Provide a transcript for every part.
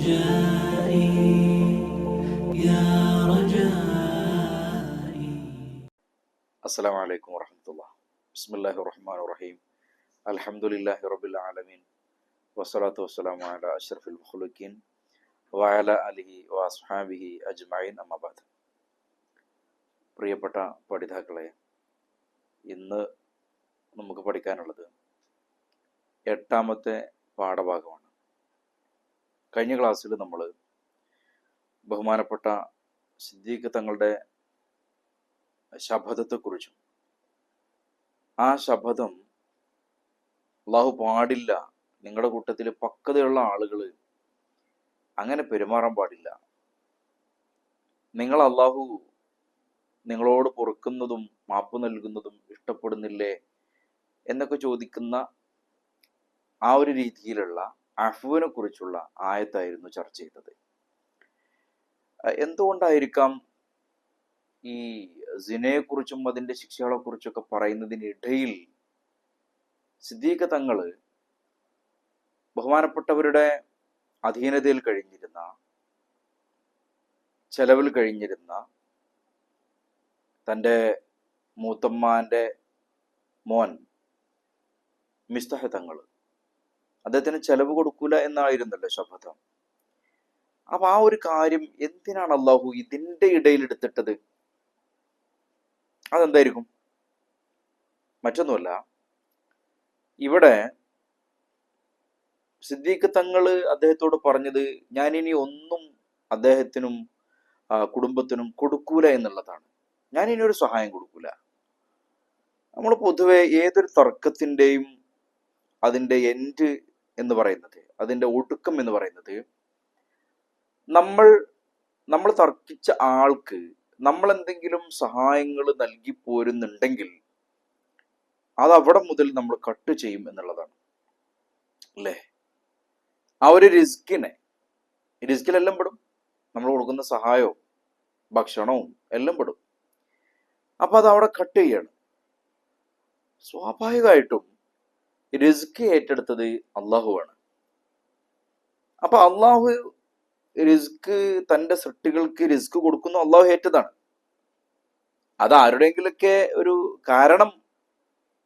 رجائي يا رجائي. السلام عليكم ورحمة الله. بسم الله الرحمن الرحيم. الحمد لله رب العالمين والصلاة والسلام على أشرف المخلوقين وعلى آله وأصحابه أجمعين أما بعد. പ്രിയപ്പെട്ട പഠിതാക്കളെ, ഇന്ന് നമുക്ക് പഠിക്കാനുള്ളത് 8ാമത്തെ പാഠഭാഗമാണ്. കഴിഞ്ഞ ക്ലാസ്സിൽ നമ്മൾ ബഹുമാനപ്പെട്ട സിദ്ദീഖ് തങ്ങളുടെ ശപഥത്തെക്കുറിച്ചും ആ ശപഥം അള്ളാഹു പാടില്ല, നിങ്ങളുടെ കൂട്ടത്തിൽ പക്വതയുള്ള ആളുകൾ അങ്ങനെ പെരുമാറാൻ പാടില്ല, നിങ്ങൾ അള്ളാഹു നിങ്ങളോട് പൊറുക്കുന്നതും മാപ്പ് നൽകുന്നതും ഇഷ്ടപ്പെടുന്നില്ലേ എന്നൊക്കെ ചോദിക്കുന്ന ആ ഒരു രീതിയിലുള്ള അഫ്വിനെ കുറിച്ചുള്ള ആയത്തായിരുന്നു ചർച്ച ചെയ്തത്. എന്തുകൊണ്ടായിരിക്കാം ഈ സിനയെക്കുറിച്ചും അതിൻ്റെ ശിക്ഷകളെക്കുറിച്ചൊക്കെ പറയുന്നതിനിടയിൽ സിദ്ദീഖ് തങ്ങള് ബഹുമാനപ്പെട്ടവരുടെ അധീനതയിൽ കഴിഞ്ഞിരുന്ന, ചെലവിൽ കഴിഞ്ഞിരുന്ന തൻ്റെ മൂത്തമ്മാൻ്റെ മോൻ മിസ്തഹ് തങ്ങൾ, അദ്ദേഹത്തിന് ചെലവ് കൊടുക്കൂല എന്നായിരുന്നല്ലോ ശപഥം. അപ്പൊ ആ ഒരു കാര്യം എന്തിനാണ് അള്ളാഹു ഇതിൻ്റെ ഇടയിൽ എടുത്തിട്ടത്? അതെന്തായിരിക്കും? മറ്റൊന്നുമല്ല, ഇവിടെ സിദ്ദീഖ് തങ്ങള് അദ്ദേഹത്തോട് പറഞ്ഞത് ഞാൻ ഇനി ഒന്നും അദ്ദേഹത്തിനും കുടുംബത്തിനും കൊടുക്കൂല എന്നുള്ളതാണ്. ഞാൻ ഇനി ഒരു സഹായം കൊടുക്കൂല. നമ്മൾ പൊതുവെ ഏതൊരു തർക്കത്തിൻ്റെയും അതിൻ്റെ എൻഡ് എന്ന് പറയുന്നത്, അതിൻ്റെ ഒടുക്കം എന്ന് പറയുന്നത്, നമ്മൾ തർക്കിച്ച ആൾക്ക് നമ്മൾ എന്തെങ്കിലും സഹായങ്ങൾ നൽകി പോരുന്നുണ്ടെങ്കിൽ അത് അവിടെ മുതൽ നമ്മൾ കട്ട് ചെയ്യും എന്നുള്ളതാണ് അല്ലേ? ആ ഒരു റിസ്കിലെല്ലാം പെടും, നമ്മൾ കൊടുക്കുന്ന സഹായവും ഭക്ഷണവും എല്ലാം പെടും. അപ്പൊ അത് അവിടെ കട്ട് ചെയ്യാണ്. സ്വാഭാവികമായിട്ടും റിസ്ക് ഏറ്റെടുത്തത് അള്ളാഹുവാണ്. അപ്പൊ അള്ളാഹു റിസ്ക്, തൻ്റെ സൃഷ്ടികൾക്ക് റിസ്ക് കൊടുക്കുന്നു, അള്ളാഹു ഏറ്റതാണ്. അത് ആരുടെയെങ്കിലൊക്കെ ഒരു കാരണം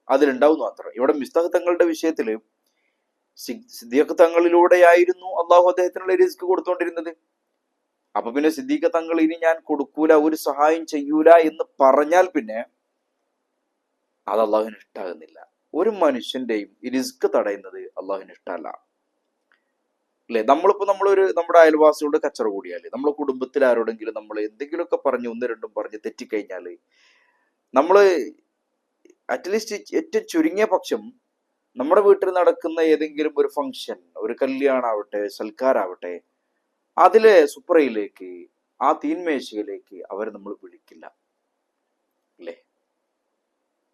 അതിലുണ്ടാവും മാത്രം. ഇവിടെ മിസ്തഹ് തങ്ങളുടെ വിഷയത്തില് സിദ്ദീഖ് തങ്ങളിലൂടെയായിരുന്നു അള്ളാഹു അദ്ദേഹത്തിനുള്ള റിസ്ക് കൊടുത്തുകൊണ്ടിരുന്നത്. അപ്പൊ പിന്നെ സിദ്ദീഖ് തങ്ങൾ ഇനി ഞാൻ കൊടുക്കൂല, ഒരു സഹായം ചെയ്യൂല എന്ന് പറഞ്ഞാൽ പിന്നെ അത് അള്ളാഹുവിന് ഇഷ്ടാകുന്നില്ല. ഒരു മനുഷ്യന്റെയും റിസ്ക് തടയുന്നത് അള്ളാഹുവിന് ഇഷ്ടമല്ല അല്ലെ? നമ്മുടെ അയൽവാസിയോട് കച്ചറ കൂടിയാല്, നമ്മളെ കുടുംബത്തിൽ ആരോടെങ്കിലും നമ്മൾ എന്തെങ്കിലുമൊക്കെ പറഞ്ഞ് ഒന്ന് രണ്ടും പറഞ്ഞ് തെറ്റിക്കഴിഞ്ഞാല് നമ്മള് അറ്റ്ലീസ്റ്റ് ഏറ്റവും ചുരുങ്ങിയ പക്ഷം നമ്മുടെ വീട്ടിൽ നടക്കുന്ന ഏതെങ്കിലും ഒരു ഫംഗ്ഷൻ, ഒരു കല്യാണാവട്ടെ, സൽക്കാരാവട്ടെ, അതിലെ സുപ്രയിലേക്ക്, ആ തീന്മേശയിലേക്ക് അവരെ നമ്മൾ വിളിക്കില്ല അല്ലേ?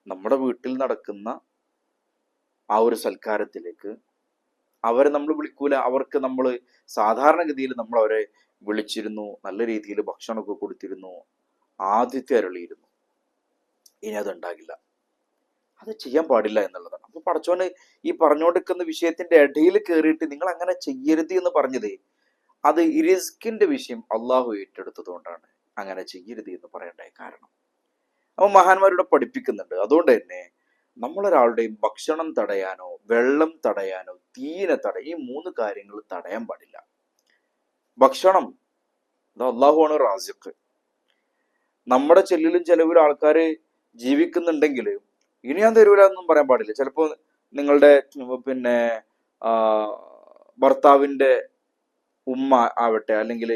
നമ്മുടെ വീട്ടിൽ നടക്കുന്ന ആ ഒരു സൽക്കാരത്തിലേക്ക് അവരെ നമ്മൾ വിളിക്കൂല. അവർക്ക് നമ്മൾ സാധാരണഗതിയിൽ നമ്മൾ അവരെ വിളിച്ചിരുന്നു, നല്ല രീതിയിൽ ഭക്ഷണമൊക്കെ കൊടുത്തിരുന്നു, ആതിഥ്യം അരുളിയിരുന്നു. ഇനി അതുണ്ടാകില്ല, അത് ചെയ്യാൻ പാടില്ല എന്നുള്ളതാണ്. അപ്പൊ പടച്ചോന് ഈ പറഞ്ഞുകൊണ്ടിരിക്കുന്ന വിഷയത്തിന്റെ ഇടയിൽ കയറിയിട്ട് നിങ്ങൾ അങ്ങനെ ചെയ്യരുത് എന്ന് പറഞ്ഞത്, അത് റിസ്കിന്റെ വിഷയം അള്ളാഹു ഏറ്റെടുത്തത് കൊണ്ടാണ് അങ്ങനെ ചെയ്യരുത് എന്ന് പറയേണ്ട കാരണം. അപ്പൊ മഹാന്മാരുടെ പഠിപ്പിക്കുന്നുണ്ട്. അതുകൊണ്ട് തന്നെ നമ്മളൊരാളുടെയും ഭക്ഷണം തടയാനോ വെള്ളം തടയാനോ തീരെ ഈ 3 കാര്യങ്ങൾ തടയാൻ പാടില്ല. ഭക്ഷണം, അത് അള്ളാഹുവാണ് റാസിഖ്. നമ്മുടെ ചെല്ലിലും ചെലവിലും ആൾക്കാർ ജീവിക്കുന്നുണ്ടെങ്കിൽ ഇനി ഞാൻ തരൂല എന്നും പറയാൻ പാടില്ല. ചിലപ്പോൾ നിങ്ങളുടെ ഭർത്താവിന്റെ ഉമ്മ ആവട്ടെ, അല്ലെങ്കിൽ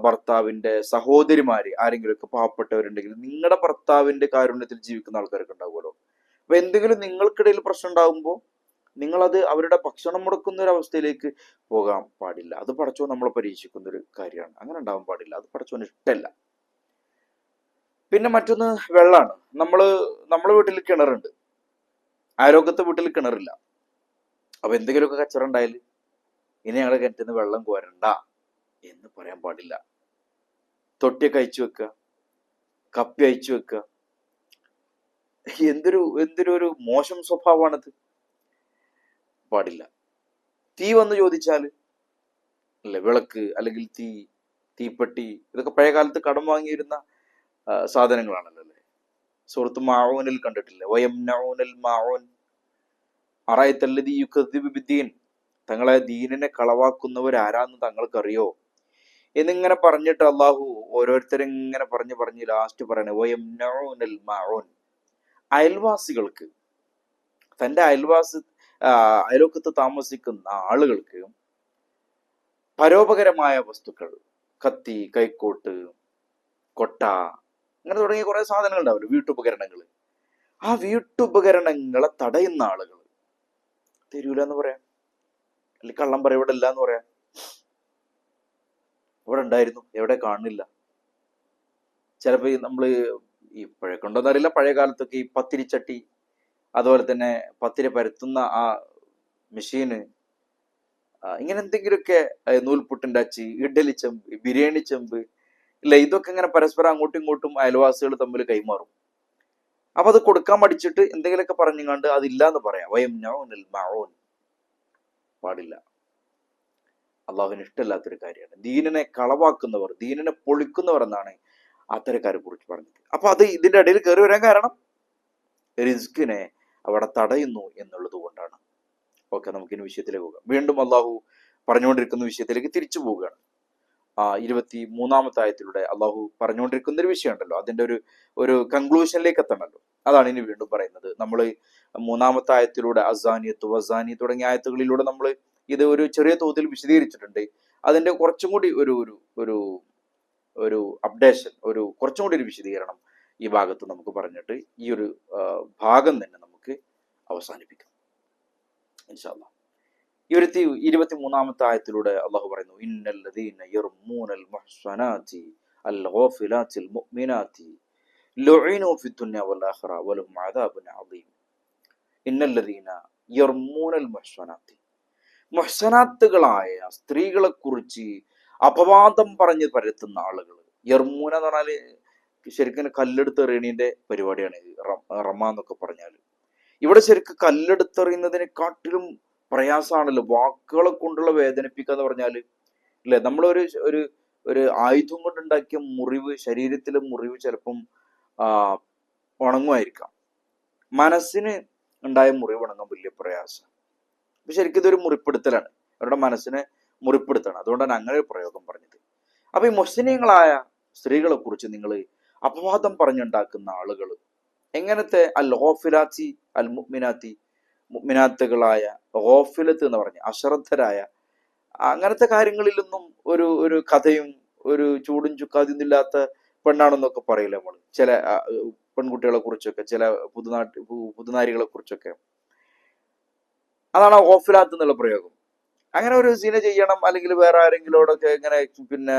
ഭർത്താവിന്റെ സഹോദരിമാര് ആരെങ്കിലുമൊക്കെ പാവപ്പെട്ടവരുണ്ടെങ്കിൽ നിങ്ങളുടെ ഭർത്താവിന്റെ കാരുണ്യത്തിൽ ജീവിക്കുന്ന ആൾക്കാരൊക്കെ ഉണ്ടാവുമല്ലോ. അപ്പൊ എന്തെങ്കിലും നിങ്ങൾക്കിടയിൽ പ്രശ്നം ഉണ്ടാകുമ്പോൾ നിങ്ങളത് അവരുടെ ഭക്ഷണം മുടക്കുന്ന ഒരു അവസ്ഥയിലേക്ക് പോകാൻ പാടില്ല. അത് പടച്ചോൻ നമ്മളെ പരീക്ഷിക്കുന്ന ഒരു കാര്യമാണ്. അങ്ങനെ ഉണ്ടാവാൻ പാടില്ല, അത് പടച്ചോന് ഇഷ്ടമല്ല. പിന്നെ മറ്റൊന്ന് വെള്ളമാണ്. നമ്മളെ വീട്ടിൽ കിണറുണ്ട്, ആരോഗ്യത്തെ വീട്ടിൽ കിണറില്ല. അപ്പൊ എന്തെങ്കിലുമൊക്കെ കച്ചറ ഉണ്ടായാല് ഇനി ഞങ്ങളുടെ കിണറ്റിൽ നിന്ന് വെള്ളം കോരണ്ട എന്ന് പറയാൻ പാടില്ല. തൊട്ടിയൊക്കെ അയച്ചു വെക്കുക, കപ്പി അയച്ചു വെക്കുക, എന്തൊരു മോശം സ്വഭാവമാണത്. പാടില്ല. തീ വന്ന് ചോദിച്ചാല് അല്ലെ? വിളക്ക് അല്ലെങ്കിൽ തീപ്പെട്ടി, ഇതൊക്കെ പഴയ കാലത്ത് കടം വാങ്ങിയിരുന്ന സാധനങ്ങളാണല്ലോ അല്ലേ? സൂറത്ത് മാഊനിൽ കണ്ടിട്ടില്ലേ? വയംനഊനൽ മാഊൻ അറഅയ്തല്ലദീ യുകദ്ദിബു ബിദ്ദീൻ, തങ്ങളെ ദീനിനെ കളവാക്കുന്നവർ ആരാന്ന് തങ്ങൾക്കറിയോ എന്നിങ്ങനെ പറഞ്ഞിട്ട് അള്ളാഹു ഓരോരുത്തരിങ്ങനെ പറഞ്ഞ് ലാസ്റ്റ് പറയണേ വയംനഊനൽ മാഊൻ, അയൽവാസികൾക്ക്, തന്റെ അയൽവക്കത്ത് താമസിക്കുന്ന ആളുകൾക്ക് പരോപകരമായ വസ്തുക്കൾ, കത്തി, കൈക്കോട്ട്, കൊട്ട, അങ്ങനെ തുടങ്ങിയ കുറെ സാധനങ്ങൾ ഉണ്ടാവില്ല, വീട്ടുപകരണങ്ങൾ. ആ വീട്ടുപകരണങ്ങളെ തടയുന്ന ആളുകൾ തരൂല എന്ന് പറയാം, അല്ലെങ്കിൽ കള്ളം പറയാം, ഇവിടെ ഇല്ല എന്ന് പറയാം. ഇവിടെ ഉണ്ടായിരുന്നു, എവിടെ കാണുന്നില്ല. ചിലപ്പോ നമ്മള് ഇപ്പോഴൊക്കെ അറിയില്ല, പഴയ കാലത്തൊക്കെ ഈ പത്തിരിച്ചട്ടി, അതുപോലെ തന്നെ പത്തിരി പരത്തുന്ന ആ മെഷീന്, ഇങ്ങനെ എന്തെങ്കിലുമൊക്കെ, നൂൽപുട്ടിന്റെ അച്ച്, ഇഡ്ഡലി ചെമ്പ്, ബിരിയാണി ചെമ്പ്, ഇല്ല, ഇതൊക്കെ ഇങ്ങനെ പരസ്പരം അങ്ങോട്ടും ഇങ്ങോട്ടും അയൽവാസികൾ തമ്മിൽ കൈമാറും. അപ്പൊ അത് കൊടുക്കാൻ മടിച്ചിട്ട് എന്തെങ്കിലുമൊക്കെ പറഞ്ഞുകൊണ്ട് അതില്ല എന്ന് പറയാം. വയംനഊനൽ മഊൻ, പാടില്ല. അള്ളാഹുവിന് ഇഷ്ടമില്ലാത്തൊരു കാര്യമാണ്. ദീനിനെ കളവാക്കുന്നവർ, ദീനിനെ പൊളിക്കുന്നവർ എന്നാണ് അത്തരക്കാരെ കുറിച്ച് പറഞ്ഞത്. അപ്പൊ അത് ഇതിന്റെ ഇടയിൽ കയറി വരാൻ കാരണം റിസ്കിനെ അവിടെ തടയുന്നു എന്നുള്ളത് കൊണ്ടാണ്. ഓക്കെ, നമുക്കിനി വിഷയത്തിലേക്ക് പോകാം. വീണ്ടും അള്ളാഹു പറഞ്ഞുകൊണ്ടിരിക്കുന്ന വിഷയത്തിലേക്ക് തിരിച്ചു പോവുകയാണ്. 23-ാമത്തെ ആയത്തിലൂടെ അള്ളാഹു പറഞ്ഞുകൊണ്ടിരിക്കുന്ന ഒരു വിഷയമുണ്ടല്ലോ, അതിന്റെ ഒരു കൺക്ലൂഷനിലേക്ക് എത്തണമല്ലോ. അതാണ് ഇനി വീണ്ടും പറയുന്നത്. നമ്മൾ 3-ാമത്തെ ആയത്തിലൂടെ അസാനിയത്ത് വസാനി തുടങ്ങിയ ആയത്തുകളിലൂടെ നമ്മൾ ഇത് ഒരു ചെറിയ തോതിൽ വിശദീകരിച്ചിട്ടുണ്ട്. അതിന്റെ കുറച്ചും കൂടി ഒരു ഒരു ഒരു അപ്ഡേഷൻ, കുറച്ചും കൂടി ഒരു വിശദീകരണം ഈ ഭാഗത്ത് നമുക്ക് പറഞ്ഞിട്ട് ഈ ഒരു ഭാഗം തന്നെ നമുക്ക് അവസാനിപ്പിക്കാം ഇൻഷാ അല്ലാഹ്. ഈ 23-ാമത്തെ ആയത്തിലൂടെ അള്ളാഹു പറയുന്നു, ഇന്നല്ലദീന യർമൂനൽ മുഹ്സനാതി അൽ ഗാഫിലാത്തിൽ മുഅ്മിനാതി ലുഇനു ഫിദ്ദുനിയ വൽ ആഖിറ വലഹും അദാബുൻ അദീം. ഇന്നല്ലദീന യർമൂനൽ മുഹ്സനാതി, മുഹ്സനാത്തുകളായ സ്ത്രീകളെ കുറിച്ച് അപവാദം പറഞ്ഞ് പരത്തുന്ന ആളുകൾ. യർമൂന എന്ന് പറഞ്ഞാല് ശരിക്കും കല്ലെടുത്ത് എറിയണീന്റെ പരിപാടിയാണ് റമ എന്നൊക്കെ പറഞ്ഞാൽ. ഇവിടെ ശരിക്കും കല്ലെടുത്തെറിയുന്നതിനെക്കാട്ടിലും പ്രയാസമാണല്ലോ വാക്കുകളെ കൊണ്ടുള്ള വേദനിപ്പിക്കുക എന്ന് പറഞ്ഞാല്, അല്ലെ? നമ്മളൊരു ഒരു ഒരു ആയുധം കൊണ്ടുണ്ടാക്കിയ മുറിവ്, ശരീരത്തിലെ മുറിവ് ചിലപ്പം ഉണങ്ങുമായിരിക്കാം, മനസ്സിന് ഉണ്ടായ മുറിവ് ഉണങ്ങാൻ വലിയ പ്രയാസം. അപ്പൊ ശരിക്കും ഇതൊരു മുറിപ്പെടുത്തലാണ്, അവരുടെ മനസ്സിനെ മുറിപ്പെടുത്തണം. അതുകൊണ്ടാണ് അങ്ങനെ ഒരു പ്രയോഗം പറഞ്ഞത്. അപ്പൊ ഈ മുഹ്സിനീങ്ങളായ സ്ത്രീകളെ കുറിച്ച് നിങ്ങൾ അപവാദം പറഞ്ഞുണ്ടാക്കുന്ന ആളുകൾ എങ്ങനത്തെ അൽ ഗാഫിലാത്തി അൽ മുഅ്മിനാത്തി, മുഅ്മിനാത്തുകളായ, ഗാഫിലത്ത് എന്ന് പറഞ്ഞ അശ്രദ്ധരായ, അങ്ങനത്തെ കാര്യങ്ങളിലൊന്നും ഒരു കഥയും ഒരു ചൂടും ചുക്കാതിയൊന്നും ഇല്ലാത്ത പെണ്ണാണെന്നൊക്കെ പറയില്ല നമ്മൾ ചില പെൺകുട്ടികളെ കുറിച്ചൊക്കെ, ചില പുതുനാരികളെ കുറിച്ചൊക്കെ. അതാണ് ഗാഫിലാത്ത് എന്നുള്ള പ്രയോഗം. അങ്ങനെ ഒരു സിന ചെയ്യണം, അല്ലെങ്കിൽ വേറെ ആരെങ്കിലോടൊക്കെ ഇങ്ങനെ പിന്നെ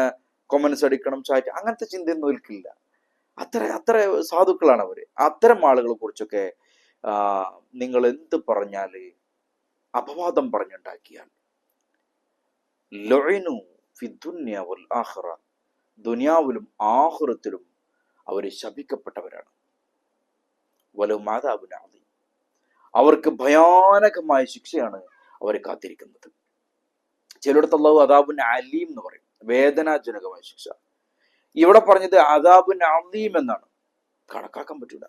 കൊമൻസ് അടിക്കണം, ചാറ്റ്, അങ്ങനത്തെ ചിന്തയൊന്നും ഒരിക്കില്ല. അത്ര സാധുക്കളാണ് അവര്. അത്തരം ആളുകളെ കുറിച്ചൊക്കെ നിങ്ങൾ എന്ത് പറഞ്ഞാല്, അപവാദം പറഞ്ഞുണ്ടാക്കിയാൽ, ലഉനു ഫിദ്ദുനിയ വൽ ആഖിറ, ദുനിയാവിലും ആഖിറത്തിലും അവര് ശപിക്കപ്പെട്ടവരാണ്. വലഹും അദാബുൻ അദീം, അവർക്ക് ഭയാനകമായ ശിക്ഷയാണ് അവരെ കാത്തിരിക്കുന്നത്. ചിലയിടത്ത് അല്ലാഹു അദാബുൻ അലീം എന്ന് പറയും, വേദനാജനകമായ ശിക്ഷ. ഇവിടെ പറഞ്ഞത് അദാബുൻ അദീം എന്നാണ്, കണക്കാക്കാൻ പറ്റൂല.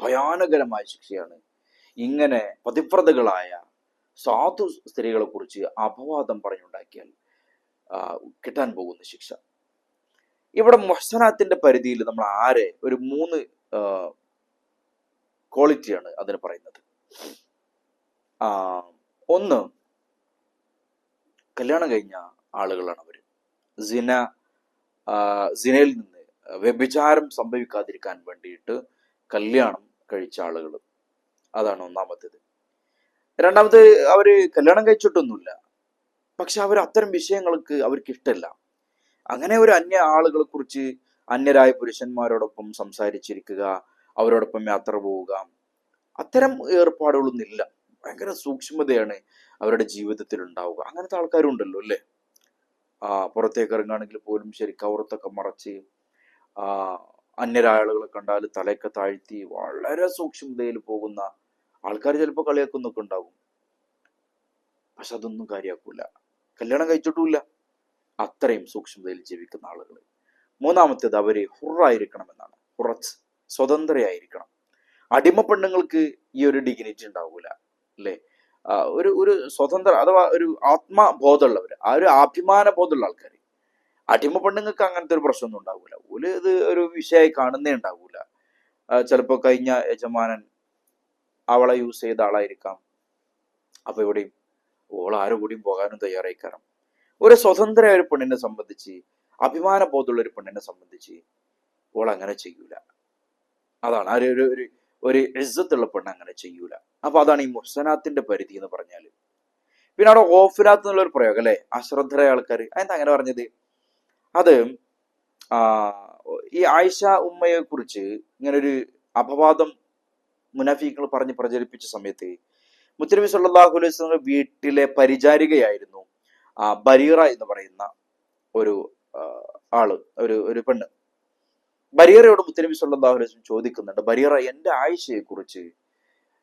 ഭയാനകരമായ ശിക്ഷയാണ് ഇങ്ങനെ പതിവ്രതകളായ സാധു സ്ത്രീകളെ കുറിച്ച് അപവാദം പറഞ്ഞുണ്ടാക്കിയാൽ കിട്ടാൻ പോകുന്ന ശിക്ഷ. ഇവിടെ മുഹ്സനാത്തിന്റെ പരിധിയിൽ നമ്മൾ ഒരു 3 ക്വാളിറ്റിയാണ് അതിന് പറയുന്നത്. ഒന്ന്, കല്യാണം കഴിഞ്ഞ ആളുകളാണ് അവര്. സിനയിൽ നിന്ന്, വ്യഭിചാരം സംഭവിക്കാതിരിക്കാൻ വേണ്ടിയിട്ട് കല്യാണം കഴിച്ച ആളുകൾ, അതാണ് ഒന്നാമത്തേത്. രണ്ടാമത്, അവര് കല്യാണം കഴിച്ചിട്ടൊന്നുമില്ല, പക്ഷെ അവർ അത്തരം വിഷയങ്ങൾക്ക് അവർക്ക് ഇഷ്ടമല്ല. അങ്ങനെ ഒരു അന്യ ആളുകളെ കുറിച്ച്, അന്യരായ പുരുഷന്മാരോടൊപ്പം സംസാരിച്ചിരിക്കുക, അവരോടൊപ്പം യാത്ര പോവുക, അത്തരം ഏർപ്പാടുകളൊന്നും ഇല്ല. ഭയങ്കര സൂക്ഷ്മതയാണ് അവരുടെ ജീവിതത്തിൽ ഉണ്ടാവുക. അങ്ങനത്തെ ആൾക്കാരുണ്ടല്ലോ അല്ലേ? പുറത്തേക്ക് ഇറങ്ങുകയാണെങ്കിൽ പോലും ശരി കവറത്തൊക്കെ മറച്ച്, അന്യരായ ആളുകളെ കണ്ടാൽ തലയൊക്കെ താഴ്ത്തി വളരെ സൂക്ഷ്മതയിൽ പോകുന്ന ആൾക്കാർ ചിലപ്പോൾ കളിയാക്കുന്നൊക്കെ ഉണ്ടാകും. പക്ഷെ അതൊന്നും കാര്യമാക്കൂല, കല്യാണം കഴിച്ചിട്ടുമില്ല. അത്രയും സൂക്ഷ്മതയിൽ ജീവിക്കുന്ന ആളുകൾ. മൂന്നാമത്തേത് അവര് ഹുറായിരിക്കണമെന്നാണ്. ഹുറത്ത്, സ്വതന്ത്രയായിരിക്കണം. അടിമ പെണ്ണുങ്ങൾക്ക് ഈ ഒരു ഡിഗ്നിറ്റി ഉണ്ടാവൂല അല്ലേ? ഒരു ഒരു സ്വതന്ത്ര അഥവാ ഒരു ആത്മബോധമുള്ളവർ, ആ ഒരു അഭിമാന ബോധമുള്ള ആൾക്കാർ. അടിമ പെണ്ണുങ്ങൾക്ക് അങ്ങനത്തെ ഒരു പ്രശ്നമൊന്നും ഉണ്ടാവൂല. ഒരു ഇത് ഒരു വിഷയമായി കാണുന്നേ ഉണ്ടാവൂല. ചിലപ്പോൾ കഴിഞ്ഞ യജമാനൻ അവളെ യൂസ് ചെയ്ത ആളായിരിക്കാം. അപ്പൊ എവിടെയും ഓൾ ആരും കൂടിയും പോകാനും തയ്യാറായിക്കാരം. ഒരു സ്വതന്ത്രയായ ഒരു പെണ്ണിനെ സംബന്ധിച്ച്, അഭിമാന ബോധമുള്ള ഒരു പെണ്ണിനെ സംബന്ധിച്ച് ഓൾ അങ്ങനെ ചെയ്യൂല. അതാണ് ആ ഒരു ഒരു ഒരു ഇസ്സത്തുള്ള പെണ്ണ് അങ്ങനെ ചെയ്യൂല. അപ്പൊ അതാണ് ഈ മുഹ്സനാത്തിന്റെ പരിധി എന്ന് പറഞ്ഞാൽ. പിന്നെ അവിടെ ഓഫിലാത്ത് എന്നുള്ള ഒരു പ്രയോഗം അല്ലെ, അശ്രദ്ധരായ ആൾക്കാർ. അതെന്താ അങ്ങനെ പറഞ്ഞത്? അത് ഈ ആയിഷ ഉമ്മയെ കുറിച്ച് ഇങ്ങനെ ഒരു അപവാദം മുനാഫിക്കുകൾ പറഞ്ഞ് പ്രചരിപ്പിച്ച സമയത്ത് മുത്തനബി സല്ലല്ലാഹു അലൈഹി വസല്ലം വീട്ടിലെ പരിചാരികയായിരുന്നു ബരീറ എന്ന് പറയുന്ന ഒരു ആള്, ഒരു പെണ്ണ്. ബരീറയോട് മുത്തനബി സല്ലല്ലാഹു അലൈഹി വസല്ലം ചോദിക്കുന്നുണ്ട്, ബരീറ, എന്റെ ആയിഷയെ കുറിച്ച്,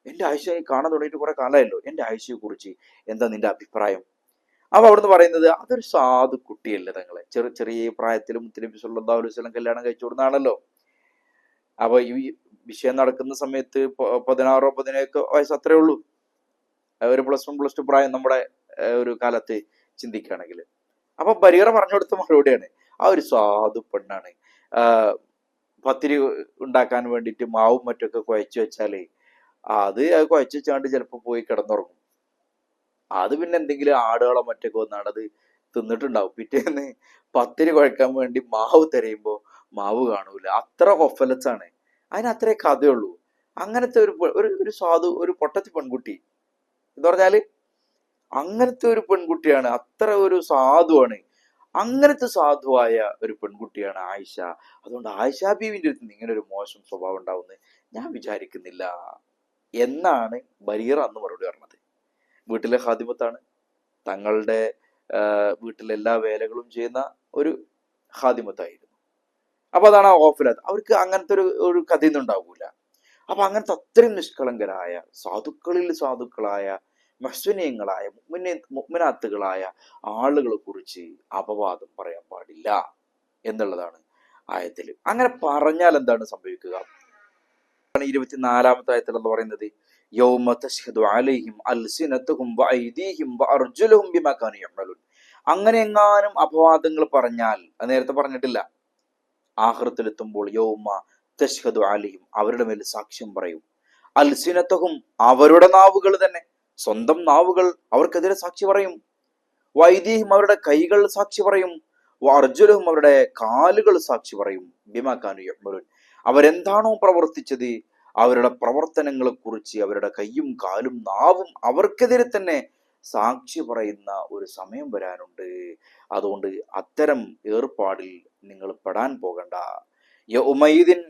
എന്റെ ആയിഷയെ കാണാൻ തുടങ്ങിയിട്ട് കുറെ കാലമായല്ലോ, എന്റെ ആയിഷയെ കുറിച്ച് എന്താ നിന്റെ അഭിപ്രായം? അപ്പൊ അവിടുന്ന് പറയുന്നത്, അതൊരു സാധു കുട്ടിയല്ലേ തങ്ങളെ, ചെറിയ പ്രായത്തിൽ മുത്തനബി സല്ലല്ലാഹു അലൈഹി വസല്ലം കല്യാണം കഴിച്ചു കൊടുത്താണല്ലോ. അപ്പൊ ഈ വിഷയം നടക്കുന്ന സമയത്ത് 16-17 വയസ്സ് അത്രേ ഉള്ളൂ. ഒരു +1+2 പ്രായം നമ്മുടെ ഒരു കാലത്ത് ചിന്തിക്കുകയാണെങ്കിൽ. അപ്പൊ ബരീറ പറഞ്ഞു കൊടുത്ത മറുപടിയാണ്, ആ ഒരു സാധു പെണ്ണാണ്. പത്തിരി ഉണ്ടാക്കാൻ വേണ്ടിയിട്ട് മാവും മറ്റൊക്കെ കുഴച്ചു വെച്ചാലേ അത് കുഴച്ചു വെച്ചാണ്ട് ചിലപ്പോൾ പോയി കിടന്നുറങ്ങും. അത് പിന്നെ എന്തെങ്കിലും ആടുകളോ മറ്റൊക്കെ വന്നാണ് അത് തിന്നിട്ടുണ്ടാവും. പിറ്റേന്ന് പത്തിരി കുഴക്കാൻ വേണ്ടി മാവ് തിരയുമ്പോ മാവ് കാണൂല. അത്ര ഒഫലത്സാണ്. അതിനത്രേ കഥയുള്ളൂ. അങ്ങനത്തെ ഒരു സാധു, ഒരു പൊട്ടത്തി പെൺകുട്ടി എന്ന് പറഞ്ഞാല് അങ്ങനത്തെ ഒരു പെൺകുട്ടിയാണ്. അത്ര ഒരു സാധുവാണ്. അങ്ങനത്തെ സാധുവായ ഒരു പെൺകുട്ടിയാണ് ആയിഷ. അതുകൊണ്ട് ആയിഷ ബീവിന്റെ അടുത്ത് ഇങ്ങനെ ഒരു മോശം സ്വഭാവം ഉണ്ടാവുമെന്ന് ഞാൻ വിചാരിക്കുന്നില്ല എന്നാണ് ബരീറ അന്ന് മറുപടി പറഞ്ഞത്. വീട്ടിലെ ഖാദിമത്താണ്, തങ്ങളുടെ വീട്ടിലെ എല്ലാ വേലകളും ചെയ്യുന്ന ഒരു ഖാദിമത്തായിരുന്നു. അപ്പൊ അതാണ് ആ ഓഫിലത്. അവർക്ക് അങ്ങനത്തെ ഒരു കഥയൊന്നും ഉണ്ടാവൂല. അപ്പൊ അങ്ങനത്തെ അത്രയും നിഷ്കളങ്കരായ സാധുക്കളായ മഹ്സനീയങ്ങളായ മുഅ്മിനാത്തുകളായ ആളുകളെ കുറിച്ച് അപവാദം പറയാൻ പാടില്ല എന്നുള്ളതാണ് ആയത്തിൽ. അങ്ങനെ പറഞ്ഞാൽ എന്താണ് സംഭവിക്കുക? 24-ാമത്തെ ആയത്തിൽ എന്ന് പറയുന്നത്, യൗമ തശ്ഹദു അലൈഹിം അൽസിനതുഹും വഅയ്ദീഹിം വഅർജുലുഹും ബിമാ കാനൂ യഅമലൂൻ. അങ്ങനെ എങ്ങാനും അപവാദങ്ങൾ പറഞ്ഞാൽ, അത് നേരത്തെ പറഞ്ഞിട്ടില്ല, ആഖിറത്തിലെത്തുമ്പോൾ യൗമ തശ്ഹദു അലൈഹിം, അവരുടെ മേൽ സാക്ഷ്യം പറയും, അൽസിനതുഹും, അവരുടെ നാവുകൾ തന്നെ, സ്വന്തം നാവുകൾ അവർക്കെതിരെ സാക്ഷി പറയും, വൈദീഹിം, അവരുടെ കൈകൾ സാക്ഷി പറയും, വഅർജുലുഹും, അവരുടെ കാലുകൾ സാക്ഷി പറയും, ബിമാ കാനൂ യഅമലൂൻ, അവരെന്താണോ പ്രവർത്തിച്ചത് അവരുടെ പ്രവർത്തനങ്ങളെ കുറിച്ച് അവരുടെ കൈയും കാലും നാവും അവർക്കെതിരെ തന്നെ സാക്ഷി പറയുന്ന ഒരു സമയം വരാനുണ്ട്. അതുകൊണ്ട് അത്തരം ഏർപ്പാടിൽ നിങ്ങൾ പെടാൻ പോകണ്ട. യൗമൈദിൻ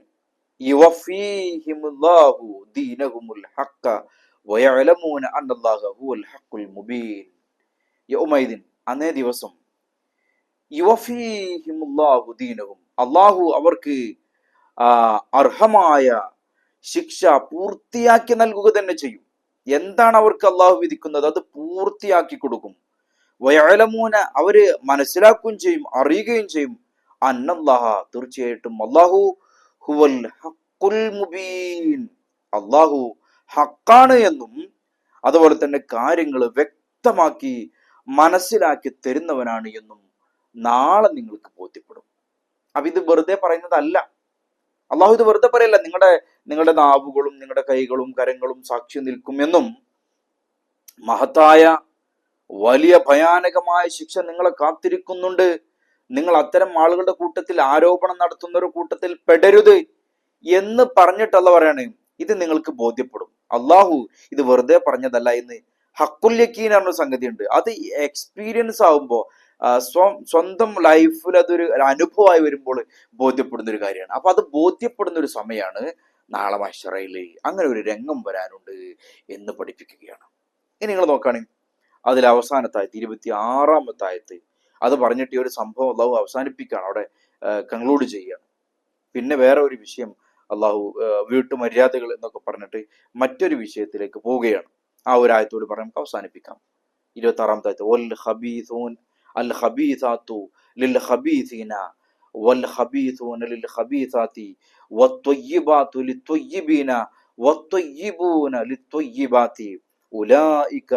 യുവഫീഹിമുല്ലാഹു ദീനഹുമുൽ ഹഖ വയഅലമൂന അന്നല്ലാഹ ഹുവൽ ഹഖുൽ മുബീൻ. യൗമൈദിൻ, അന്നേ ദിവസം, യുവഫീഹിമുല്ലാഹു ദീനഹും, അല്ലാഹു അവർക്ക് അർഹമായ ശിക്ഷ പൂർത്തിയാക്കി നൽകുക തന്നെ ചെയ്യും. എന്താണ് അവർക്ക് അള്ളാഹു വിധിക്കുന്നത് അത് പൂർത്തിയാക്കി കൊടുക്കും. വയഅലമൂന, അവര് മനസ്സിലാക്കുകയും ചെയ്യും, അറിയുകയും ചെയ്യും, അന്നല്ലാഹ, തീർച്ചയായിട്ടും അല്ലാഹു ഹുവൽ ഹഖുൽ മുബീൻ, അല്ലാഹു ഹക്കാണ് എന്നും അതുപോലെ തന്നെ കാര്യങ്ങൾ വ്യക്തമാക്കി മനസ്സിലാക്കി തരുന്നവനാണ് എന്നും നാളെ നിങ്ങൾക്ക് ബോധ്യപ്പെടും. അപ്പൊ ഇത് വെറുതെ പറയുന്നതല്ല. അള്ളാഹു ഇത് വെറുതെ പറയല്ല, നിങ്ങളുടെ നാവുകളും നിങ്ങളുടെ കൈകളും കരങ്ങളും സാക്ഷി നിൽക്കുമെന്നും മഹത്തായ വലിയ ഭയാനകമായ ശിക്ഷ നിങ്ങളെ കാത്തിരിക്കുന്നുണ്ട്, നിങ്ങൾ അത്തരം ആളുകളുടെ കൂട്ടത്തിൽ, ആരോപണം നടത്തുന്ന ഒരു കൂട്ടത്തിൽ പെടരുത് എന്ന് പറഞ്ഞിട്ടല്ല പറയാണ്. ഇത് നിങ്ങൾക്ക് ബോധ്യപ്പെടും. അള്ളാഹു ഇത് വെറുതെ പറഞ്ഞതല്ല എന്ന് ഹഖുൽ യഖീൻ എന്ന സംഗതി ഉണ്ട്. അത് എക്സ്പീരിയൻസ് ആകുമ്പോൾ, സ്വന്തം ലൈഫിൽ അതൊരു അനുഭവമായി വരുമ്പോൾ ബോധ്യപ്പെടുന്ന ഒരു കാര്യമാണ്. അപ്പൊ അത് ബോധ്യപ്പെടുന്ന ഒരു സമയമാണ് നാളെ മഹ്ശറയില്. അങ്ങനെ ഒരു രംഗം വരാനുണ്ട് എന്ന് പഠിപ്പിക്കുകയാണ്. ഇനി നിങ്ങൾ നോക്കുകയാണെങ്കിൽ അതിൽ അവസാനത്തായത്ത്, 26-ാമത്തെ ആയത്ത്, അത് പറഞ്ഞിട്ട് ഈ ഒരു സംഭവം അള്ളാഹു അവസാനിപ്പിക്കുകയാണ്, അവിടെ കൺക്ലൂഡ് ചെയ്യുകയാണ്. പിന്നെ വേറെ ഒരു വിഷയം അള്ളാഹു വീട്ടുമര്യാദകൾ എന്നൊക്കെ പറഞ്ഞിട്ട് മറ്റൊരു വിഷയത്തിലേക്ക് പോവുകയാണ്. ആ ഒരു ആയത്തോട് പറഞ്ഞ് നമുക്ക് അവസാനിപ്പിക്കാം. 26-ാമത്തെ ആയത്ത്, വൽ ഖബീസൂൻ അൽ ഖബീസാത്തു ലിൽ ഖബീസീന വൽ ഖബീസൂന ലിൽ ഖബീസാത്തി വത്വയ്യിബാത്തു ലിത്വയ്യിബീന വത്വയ്യിബൂന ലിത്വയ്യിബാത്തി ഉലൈക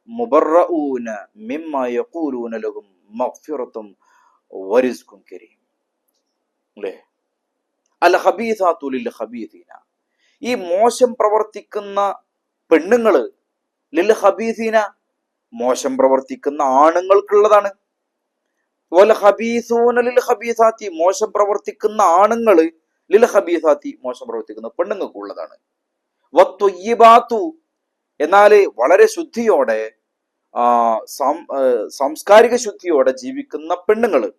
മുബറഊന മിമ്മ യഖൂലൂന ലഹും മഗ്ഫിറത്തും വരിസ്കുൻ കരീം. അല്ലേ? അൽ ഖബീസാത്തു ലിൽ ഖബീസീന, ഈ മോശം പ്രവർത്തിക്കുന്ന പെണ്ണുങ്ങള്, ലിൽ ഖബീസീന മോശം പ്രവർത്തിക്കുന്ന ആണുങ്ങൾക്കുള്ളതാണ്, വൽ ഖബീസൂന ലിൽ ഖബീസാത്തി മോശം പ്രവർത്തിക്കുന്ന ആണുങ്ങള് ലിൽ ഖബീസാത്തി മോശം പ്രവർത്തിക്കുന്ന പെണ്ണുങ്ങൾക്കുള്ളതാണ്. വത്വയ്യിബാത്തു എന്നാല് വളരെ ശുദ്ധിയോടെ സാംസ്കാരിക ശുദ്ധിയോടെ ജീവിക്കുന്ന പെണ്ണുങ്ങള്,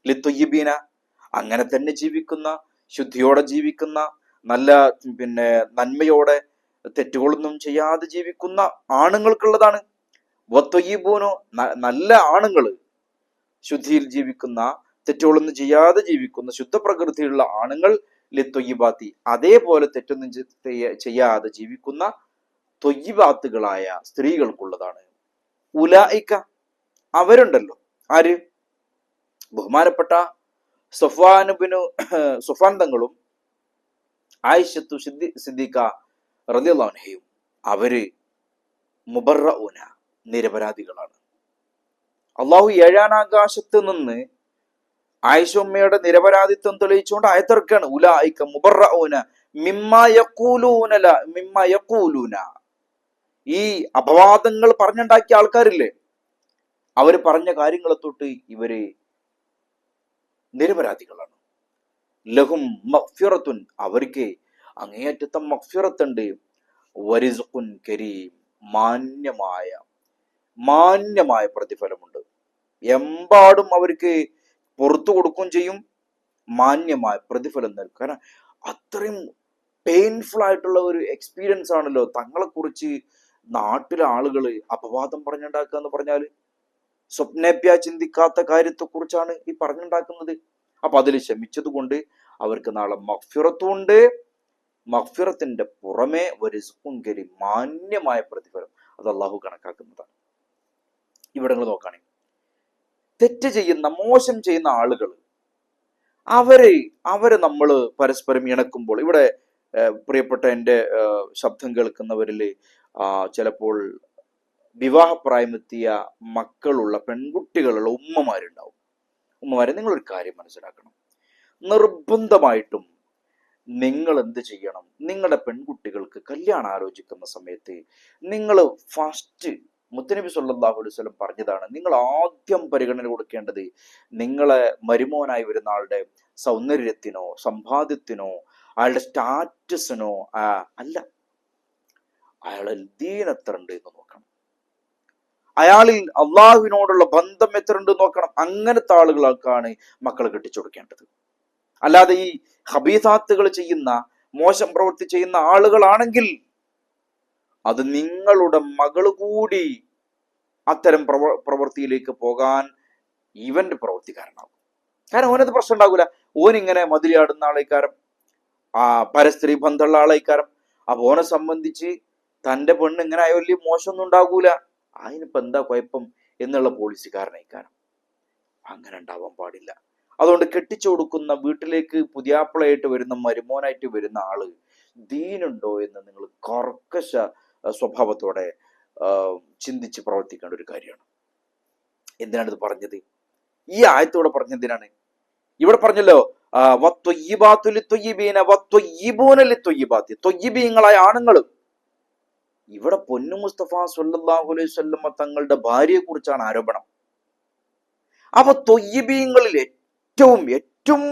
ലിത്വയ്യിബീന അങ്ങനെ തന്നെ ജീവിക്കുന്ന, ശുദ്ധിയോടെ ജീവിക്കുന്ന, നല്ല നന്മയോടെ തെറ്റുകളൊന്നും ചെയ്യാതെ ജീവിക്കുന്ന ആണുങ്ങൾക്കുള്ളതാണ്. വത്വയ്യിബൂനോ നല്ല ആണുങ്ങള്, ശുദ്ധിയിൽ ജീവിക്കുന്ന, തെറ്റുകളൊന്നും ചെയ്യാതെ ജീവിക്കുന്ന ശുദ്ധപ്രകൃതിയുള്ള ആണുങ്ങൾ, ലിത്വയ്യിബാത്തി അതേപോലെ തെറ്റൊന്നും ചെയ്യാതെ ജീവിക്കുന്ന ത്വയ്യിബാത്തുകളായ സ്ത്രീകൾക്കുള്ളതാണ്. ഉലൈക അവരുണ്ടല്ലോ, ആര്? ബഹുമാനപ്പെട്ട സുഫാൻ തങ്ങളും ആയിഷത്തു സിദ്ദീഖ റളിയല്ലാഹു അൻഹയും അവര് മുബറഊന നിരപരാധികളാണ്. അള്ളാഹു ഏഴാം ആകാശത്ത് നിന്ന് ആയിഷ ഉമ്മയുടെ നിരപരാധിത്വം തെളിയിച്ചുകൊണ്ട് ആയത്തിറക്കാണ്. ഉലൈക മുബറഊന മിമ്മ യഖൂലൂന, ഈ അപവാദങ്ങൾ പറഞ്ഞുണ്ടാക്കിയ ആൾക്കാരില്ലേ, അവര് പറഞ്ഞ കാര്യങ്ങളെ തൊട്ട് ഇവര് നിരപരാധികളാണ്. ലഹും മഗ്ഫിറത്തുൻ അവർക്ക് അങ്ങേയറ്റത്തെ മഗ്ഫിറത്തുണ്ട്, വരിസ്ഖുൻ കരീം മാന്യമായ പ്രതിഫലമുണ്ട്. എമ്പാടും അവർക്ക് പുറത്തു കൊടുക്കുകയും ചെയ്യും, മാന്യമായ പ്രതിഫലം നൽകും. കാരണം അത്രയും പെയിൻഫുൾ ആയിട്ടുള്ള ഒരു എക്സ്പീരിയൻസ് ആണല്ലോ തങ്ങളെ കുറിച്ച് നാട്ടിലെ ആളുകൾ അപവാദം പറഞ്ഞുണ്ടാക്കുക എന്ന് പറഞ്ഞാല്. സ്വപ്നേപ്യ ചിന്തിക്കാത്ത കാര്യത്തെ കുറിച്ചാണ് ഈ പറഞ്ഞുണ്ടാക്കുന്നത്. അപ്പൊ അതിൽ ക്ഷമിച്ചത് കൊണ്ട് അവർക്ക് നാളെ മഗ്ഫിറത്തും ഉണ്ട്, മഗ്ഫിറത്തിന്റെ പുറമെ വരിസ്ഖുൻ കരീം മാന്യമായ പ്രതിഫലം അത് അള്ളാഹു കണക്കാക്കുന്നതാണ്. ഇവിടെ നിങ്ങൾ നോക്കുകയാണെങ്കിൽ തെറ്റ് ചെയ്യുന്ന, മോശം ചെയ്യുന്ന ആളുകൾ അവരെ നമ്മൾ പരസ്പരം ഇണക്കുമ്പോൾ, ഇവിടെ പ്രിയപ്പെട്ട എൻ്റെ ശബ്ദം കേൾക്കുന്നവരിൽ ചിലപ്പോൾ വിവാഹപ്രായമെത്തിയ മക്കളുള്ള പെൺകുട്ടികളുള്ള ഉമ്മമാരുണ്ടാവും. ഉമ്മമാരെ, നിങ്ങളൊരു കാര്യം മനസ്സിലാക്കണം. നിർബന്ധമായിട്ടും നിങ്ങൾ എന്ത് ചെയ്യണം? നിങ്ങളുടെ പെൺകുട്ടികൾക്ക് കല്യാണം ആലോചിക്കുന്ന സമയത്ത് നിങ്ങൾ ഫസ്റ്റ്, മുത്തനബി സല്ലല്ലാഹു അലൈഹി വസല്ലം പറഞ്ഞതാണ്, നിങ്ങൾ ആദ്യം പരിഗണന കൊടുക്കേണ്ടത് നിങ്ങളെ മരുമോനായി വരുന്ന ആളുടെ സൗന്ദര്യത്തിനോ സമ്പാദ്യത്തിനോ അയാളുടെ സ്റ്റാറ്റസിനോ അല്ല, അയാളെ ദീൻ എത്ര ഉണ്ട് എന്ന് നോക്കണം, അയാളിൽ അള്ളാഹുവിനോടുള്ള ബന്ധം എത്ര ഉണ്ട് നോക്കണം. അങ്ങനത്തെ ആളുകൾക്കാണ് മക്കളെ കെട്ടിച്ചു കൊടുക്കേണ്ടത്. അല്ലാതെ ഈ ഹബീസാത്തുകൾ ചെയ്യുന്ന, മോശം പ്രവൃത്തി ചെയ്യുന്ന ആളുകളാണെങ്കിൽ അത് നിങ്ങളുടെ മകള് കൂടി അത്തരം പ്രവൃത്തിയിലേക്ക് പോകാൻ ഇവന്റെ പ്രവൃത്തിക്കാരനാകും. കാരണം ഓനത് പ്രശ്നം ഉണ്ടാകൂല. ഓനിങ്ങനെ മതിലിയാടുന്ന ആളേക്കാരം, പരസ്ത്രീ ബന്ധമുള്ള ആളേക്കാരം. അപ്പൊ ഓനെ സംബന്ധിച്ച് തന്റെ പെണ്ണ് ഇങ്ങനെ ആയ വലിയ മോശമൊന്നും ഉണ്ടാകൂല, അതിനിപ്പോ എന്താ കുഴപ്പം എന്നുള്ള പോളിസിക്കാരനേക്കാരം. അങ്ങനെ ഉണ്ടാവാൻ പാടില്ല. അതുകൊണ്ട് കെട്ടിച്ചു കൊടുക്കുന്ന വീട്ടിലേക്ക് പുതിയാപ്പിളയായിട്ട് വരുന്ന, മരുമോനായിട്ട് വരുന്ന ആള് ദീനുണ്ടോ എന്ന് നിങ്ങൾ കർക്കശ സ്വഭാവത്തോടെ ചിന്തിച്ച് പ്രവർത്തിക്കേണ്ട ഒരു കാര്യമാണ്. എന്തിനാണ് ഇത് പറഞ്ഞത്? ഈ ആയത്തോടെ പറഞ്ഞെന്തിനാണ്? ഇവിടെ പറഞ്ഞല്ലോ ത്വയ്യിബീങ്ങളായ ആണുങ്ങൾ. ഇവിടെ പൊന്നു മുസ്തഫ സ്വല്ലല്ലാഹു അലൈഹി വസല്ലം തങ്ങളുടെ ഭാര്യയെ കുറിച്ചാണ് ആരോപണം. അപ്പൊ ത്വയ്യിബീങ്ങളിൽ ഏറ്റവും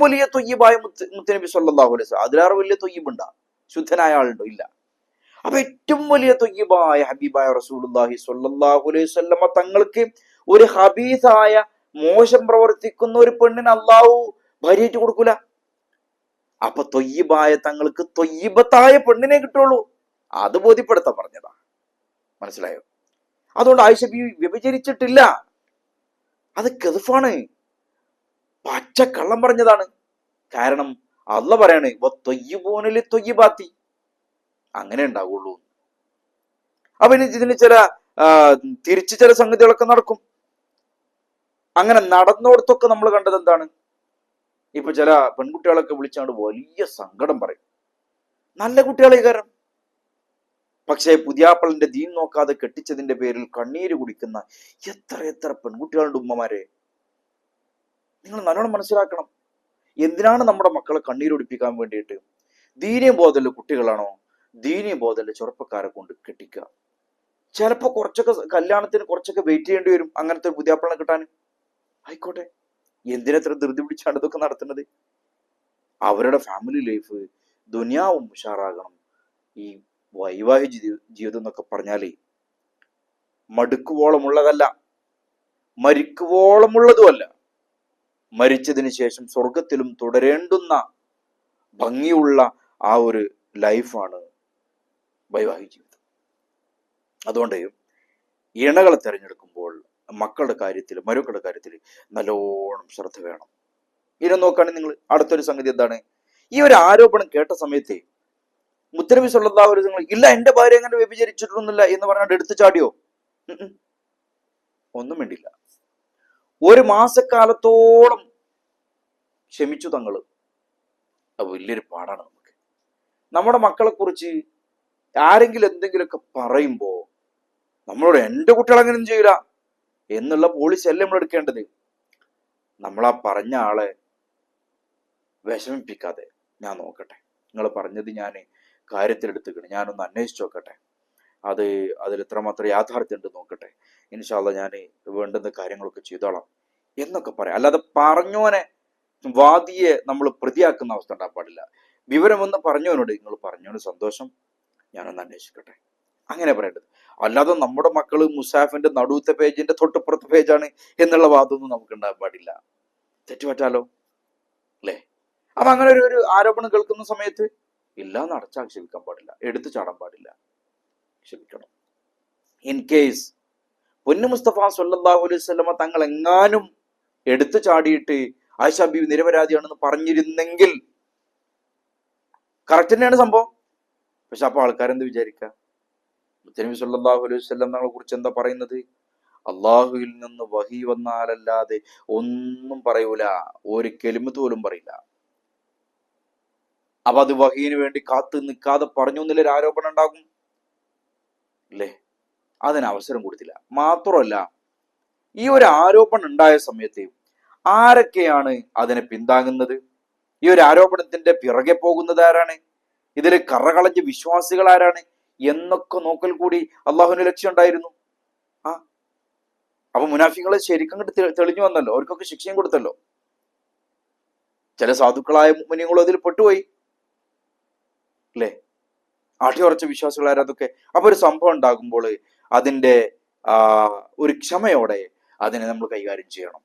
വലിയ ത്വയ്യിബായ മുത്തനബി സ്വല്ലല്ലാഹു അലൈഹി വസല്ലം, അതിലേറെ വലിയ ത്വയ്യിബുണ്ടാ? ശുദ്ധനായ ആളുണ്ടോ? ഇല്ല. അപ്പൊ ഏറ്റവും വലിയ ത്വയ്യിബായ ഹബീബായ റസൂലുള്ളാഹി സ്വല്ലല്ലാഹു അലൈഹി വസല്ലം തങ്ങൾക്ക് ഒരു ഹബീസായ, മോശം പ്രവർത്തിക്കുന്ന ഒരു പെണ്ണിന് അള്ളാഹു ഭാര്യയായിട്ട് കൊടുക്കൂല. അപ്പൊ ത്വയ്യിബായ തങ്ങൾക്ക് ത്വയ്യിബത്തായ പെണ്ണിനെ കിട്ടുള്ളൂ. അത് ബോധ്യപ്പെടുത്താൻ പറഞ്ഞതാ. മനസ്സിലായോ? അതുകൊണ്ട് ആയിഷ ബീവി വ്യഭിചരിച്ചിട്ടില്ല. അത് കെതുഫാണ്, പച്ച കള്ളം പറഞ്ഞതാണ്. കാരണം അള്ളാഹ് പറയാണ് വത്വയ്യിബൂന ലിത്വയ്യിബാത്തി, അങ്ങനെ ഉണ്ടാവുള്ളൂ. അപ്പൊ ഇതിന് ചില തിരിച്ചു ചില സംഗതികളൊക്കെ നടക്കും. അങ്ങനെ നടന്നോടത്തൊക്കെ നമ്മൾ കണ്ടത് എന്താണ്? ഇപ്പൊ ചില പെൺകുട്ടികളൊക്കെ വിളിച്ചാണ്ട് വലിയ സങ്കടം പറയും. നല്ല കുട്ടികളെ കാരണം, പക്ഷേ പുതിയാപ്പളന്റെ ദീൻ നോക്കാതെ കെട്ടിച്ചതിന്റെ പേരിൽ കണ്ണീര് കുടിക്കുന്ന എത്ര എത്ര പെൺകുട്ടികളുടെ ഉമ്മമാരെ നിങ്ങൾ നല്ലോണം മനസ്സിലാക്കണം. എന്തിനാണ് നമ്മുടെ മക്കളെ കണ്ണീരൊടിപ്പിക്കാൻ വേണ്ടിയിട്ട്? ദീനീയ ബോധമുള്ള കുട്ടികളാണോ, ദീനീയ ബോധമുള്ള ചെറുപ്പക്കാരെ കൊണ്ട് കെട്ടിക്കുക. ചിലപ്പോൾ കുറച്ചൊക്കെ കല്യാണത്തിന് കുറച്ചൊക്കെ വെയിറ്റ് ചെയ്യേണ്ടി വരും അങ്ങനത്തെ ഒരു പുതിയാപ്പളനെ കിട്ടാൻ. ആയിക്കോട്ടെ, എന്തിനെത്ര ധൃതി പിടിച്ചാണ് ഇതൊക്കെ നടത്തുന്നത്? അവരുടെ ഫാമിലി ലൈഫ്, ദുനിയാവും ഉഷാറാകണം. ഈ വൈവാഹിക ജീവിതം എന്നൊക്കെ പറഞ്ഞാലേ മടുക്കുവോളമുള്ളതല്ല, മരിക്കുവോളമുള്ളതുമല്ല. മരിച്ചതിന് ശേഷം സ്വർഗത്തിലും തുടരേണ്ടുന്ന ഭംഗിയുള്ള ആ ഒരു ലൈഫാണ് വൈവാഹിക ജീവിതം. അതുകൊണ്ട് ഇണകളെ തിരഞ്ഞെടുക്കുമ്പോൾ മക്കളുടെ കാര്യത്തിൽ, മരുക്കളുടെ കാര്യത്തിൽ നല്ലോണം ശ്രദ്ധ വേണം. ഇനി നോക്കുകയാണെങ്കിൽ നിങ്ങൾ അടുത്തൊരു സംഗതി എന്താണ്? ഈ ഒരു ആരോപണം കേട്ട സമയത്ത് മുത്തനബി സല്ലല്ലാഹു അലൈഹി വസല്ലം ഇല്ല എന്റെ ഭാര്യ അങ്ങനെ വ്യഭിചരിച്ചിട്ടൊന്നുമില്ല എന്ന് പറഞ്ഞാൽ എടുത്തു ചാടിയോ? ഒന്നും വേണ്ടില്ല. ഒരു മാസക്കാലത്തോളം ക്ഷമിച്ചു തങ്ങള്. അത് വലിയൊരു പാടാണ് നമുക്ക്. നമ്മുടെ മക്കളെ കുറിച്ച് ആരെങ്കിലും എന്തെങ്കിലുമൊക്കെ പറയുമ്പോ നമ്മളോട് എന്റെ കുട്ടികൾ അങ്ങനെയൊന്നും ചെയ്യില്ല എന്നുള്ള പോളിസി അല്ലേ നമ്മൾ എടുക്കേണ്ടത്. നമ്മളാ പറഞ്ഞ ആളെ വിഷമിപ്പിക്കാതെ, ഞാൻ നോക്കട്ടെ, നിങ്ങൾ പറഞ്ഞത് ഞാൻ കാര്യത്തിലെടുത്തുക്കണം, ഞാനൊന്ന് അന്വേഷിച്ച് നോക്കട്ടെ, അതിൽ എത്രമാത്രം യാഥാർത്ഥ്യം ഉണ്ട് നോക്കട്ടെ, ഇൻഷാ അല്ലാഹ് ഞാൻ വേണ്ടുന്ന കാര്യങ്ങളൊക്കെ ചെയ്തോളാം എന്നൊക്കെ പറയാം. അല്ലാതെ പറഞ്ഞോനെ, വാദിയെ നമ്മൾ പ്രതിയാക്കുന്ന അവസ്ഥ ഉണ്ടാകാൻ പാടില്ല. വിവരമൊന്ന് പറഞ്ഞവനോട്, നിങ്ങൾ പറഞ്ഞോന് സന്തോഷം, ഞാനൊന്ന് അന്വേഷിക്കട്ടെ, അങ്ങനെ പറയേണ്ടത്. അല്ലാതെ നമ്മുടെ മക്കള് മുസാഫിന്റെ നടുവത്തെ പേജിന്റെ തൊട്ടുപുറത്തെ പേജാണ് എന്നുള്ള വാദമൊന്നും നമുക്ക് ഉണ്ടാകാൻ പാടില്ല. തെറ്റുപറ്റാലോ അല്ലേ? അപ്പൊ അങ്ങനെ ഒരു ആരോപണം കേൾക്കുന്ന സമയത്ത് ഇല്ലാന്ന് അടച്ചാക്ഷേപിക്കാൻ പാടില്ല, എടുത്തു ചാടാൻ പാടില്ല, ക്ഷമിക്കണം. ഇൻ കേസ് പൊന്നു മുസ്തഫ സല്ലല്ലാഹു അലൈഹി വസല്ലമ തങ്ങൾ എങ്ങാനും എടുത്തു ചാടിയിട്ട് ആയിഷ ബീവി നിരപരാധിയാണെന്ന് പറഞ്ഞിരുന്നെങ്കിൽ കറക്റ്റ് തന്നെയാണ് സംഭവം. പക്ഷെ അപ്പൊ ആൾക്കാരെന്ത് വിചാരിക്കുക? മുത്തനബി സല്ലല്ലാഹു അലൈഹി വസല്ലം തങ്ങളെ കുറിച്ച് എന്താ പറയുന്നത്? അള്ളാഹുവിൽ നിന്ന് വഹി വന്നാലല്ലാതെ ഒന്നും പറയൂല, ഒരു കെലിമത്ത് പോലും പറയില്ല. അപ്പൊ അത് വഹീന് വേണ്ടി കാത്തു നിൽക്കാതെ പറഞ്ഞു എന്നൊരു ആരോപണം ഉണ്ടാകും അല്ലേ? അതിന് അവസരം കൊടുത്തില്ല. മാത്രമല്ല, ഈ ഒരു ആരോപണം ഉണ്ടായ സമയത്ത് ആരൊക്കെയാണ് അതിനെ പിന്താങ്ങുന്നത്? ഈ ഒരു ആരോപണത്തിന്റെ പിറകെ പോകുന്നത് ആരാണ്? ഇതിൽ കറകളഞ്ഞ വിശ്വാസികൾ ആരാണ് എന്നൊക്കെ നോക്കൽ കൂടി അള്ളാഹുവിന് ലക്ഷ്യം ഉണ്ടായിരുന്നു. അപ്പൊ മുനാഫികളെ ശരിക്കും തെളിഞ്ഞു വന്നല്ലോ, അവർക്കൊക്കെ ശിക്ഷയും കൊടുത്തല്ലോ. ചില സാധുക്കളായ മുഅ്മിനീങ്ങളും അതിൽ പെട്ടുപോയി അല്ലേ? ആട്ടിയുറച്ച വിശ്വാസികൾ ആരാതൊക്കെ. അപ്പൊ ഒരു സംഭവം ഉണ്ടാകുമ്പോൾ അതിന്റെ ഒരു ക്ഷമയോടെ അതിനെ നമ്മൾ കൈകാര്യം ചെയ്യണം,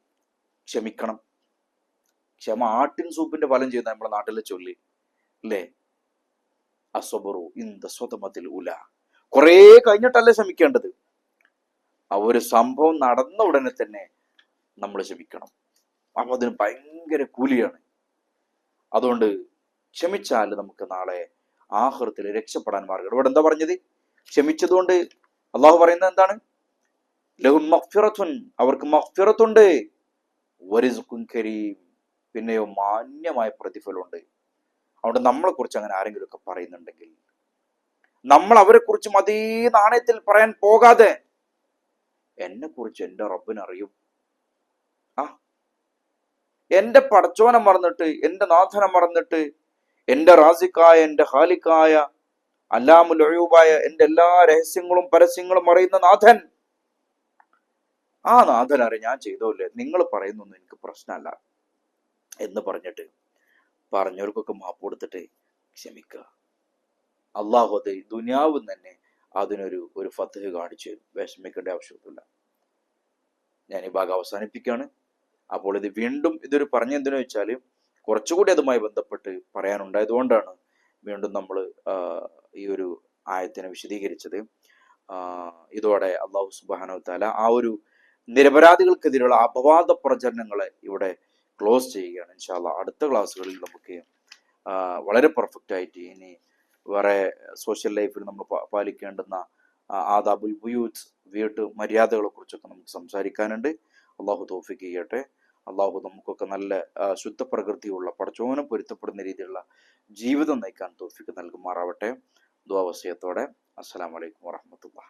ക്ഷമിക്കണം. ക്ഷമ ആട്ടിൻ സൂപ്പിന്റെ ഫലം ചെയ്യുന്ന നമ്മുടെ നാട്ടിലെ ചൊല്ലി അല്ലേ? അസ്വബറു ഇന്ദ സ്വതമത്തിൽ ഉല. കുറെ കഴിഞ്ഞിട്ടല്ലേ ക്ഷമിക്കേണ്ടത്. ആ ഒരു സംഭവം നടന്ന ഉടനെ തന്നെ നമ്മൾ ക്ഷമിക്കണം. അപ്പൊ അതിന് ഭയങ്കര കൂലിയാണ്. അതുകൊണ്ട് ക്ഷമിച്ചാൽ നമുക്ക് നാളെ ആഖിറത്തിൽ രക്ഷപ്പെടാൻ മാർഗം. ഇവിടെ എന്താ പറഞ്ഞത്? ക്ഷമിച്ചതുകൊണ്ട് അള്ളാഹു പറയുന്നത് എന്താണ്? ലഹും മഗ്ഫിറത്തുൻ, അവർക്ക് മഗ്ഫിറത്തുണ്ട്, വറിസ്ഖുൻ കരീം, പിന്നെയോ മാന്യമായ പ്രതിഫലമുണ്ട്. അതുകൊണ്ട് നമ്മളെ കുറിച്ച് അങ്ങനെ ആരെങ്കിലും ഒക്കെ പറയുന്നുണ്ടെങ്കിൽ നമ്മൾ അവരെ കുറിച്ചും അതേ നാണയത്തിൽ പറയാൻ പോകാതെ എന്നെ കുറിച്ച് എന്റെ റബ്ബിനറിയും. എന്റെ പടച്ചോനെ മറന്നിട്ട്, എന്റെ നാഥനെ മറന്നിട്ട്, എന്റെ റാസിക്കായ, എന്റെ ഖാലിക്കായ, അല്ലാമുൽ ഉയൂബായ, എന്റെ എല്ലാ രഹസ്യങ്ങളും പരസ്യങ്ങളും അറിയുന്ന നാഥൻ, ആ നാഥൻ അറിയാം ഞാൻ ചെയ്തോല്ലേ, നിങ്ങൾ പറയുന്നൊന്നും എനിക്ക് പ്രശ്നമല്ല എന്ന് പറഞ്ഞിട്ട് പറഞ്ഞവർക്കൊക്കെ മാപ്പ് കൊടുത്തിട്ട് ക്ഷമിക്കുക. അള്ളാഹു അത് ദുനിയാവും തന്നെ അതിനൊരു ഫത്ഹ് കാണിച്ചു. വിഷമിക്കേണ്ട ആവശ്യമൊന്നുമില്ല. ഞാൻ ഈ ഭാഗം അവസാനിപ്പിക്കുകയാണ്. അപ്പോൾ ഇത് വീണ്ടും ഇതൊരു പറഞ്ഞെന്തിനു വെച്ചാൽ കുറച്ചുകൂടി അതുമായി ബന്ധപ്പെട്ട് പറയാനുണ്ടായതുകൊണ്ടാണ് വീണ്ടും നമ്മൾ ഈ ഒരു ആയത്തിനെ വിശദീകരിച്ചത്. ഇതോടെ അള്ളാഹു സുബ്ഹാനഹു വ തആല ആ ഒരു നിരപരാധികൾക്കെതിരെയുള്ള അപവാദ പ്രചരണങ്ങളെ ഇവിടെ ക്ലോസ് ചെയ്യുകയാണ്. ഇൻഷാ അല്ലാഹ് അടുത്ത ക്ലാസ്സുകളിൽ നമുക്ക് വളരെ പെർഫെക്റ്റ് ആയിട്ട് ഇനി വേറെ സോഷ്യൽ ലൈഫിൽ നമ്മൾ പാലിക്കേണ്ടുന്ന ആദാബുൽ ബുയൂത്ത്, വീട്ടു മര്യാദകളെ കുറിച്ചൊക്കെ നമുക്ക് സംസാരിക്കാനുണ്ട്. അള്ളാഹു തൗഫീഖ് ചെയ്യട്ടെ. അള്ളാഹു നമുക്കൊക്കെ നല്ല ശുദ്ധ പ്രകൃതിയുള്ള പടച്ചോനം പൊരുത്തപ്പെടുന്ന രീതിയിലുള്ള ജീവിതം നയിക്കാൻ തൗഫീഖ് നൽകുമാറാവട്ടെ. ദുആ വസിയത്തോടെ അസ്സലാമു അലൈക്കും വറഹ്മത്തുള്ളാഹി.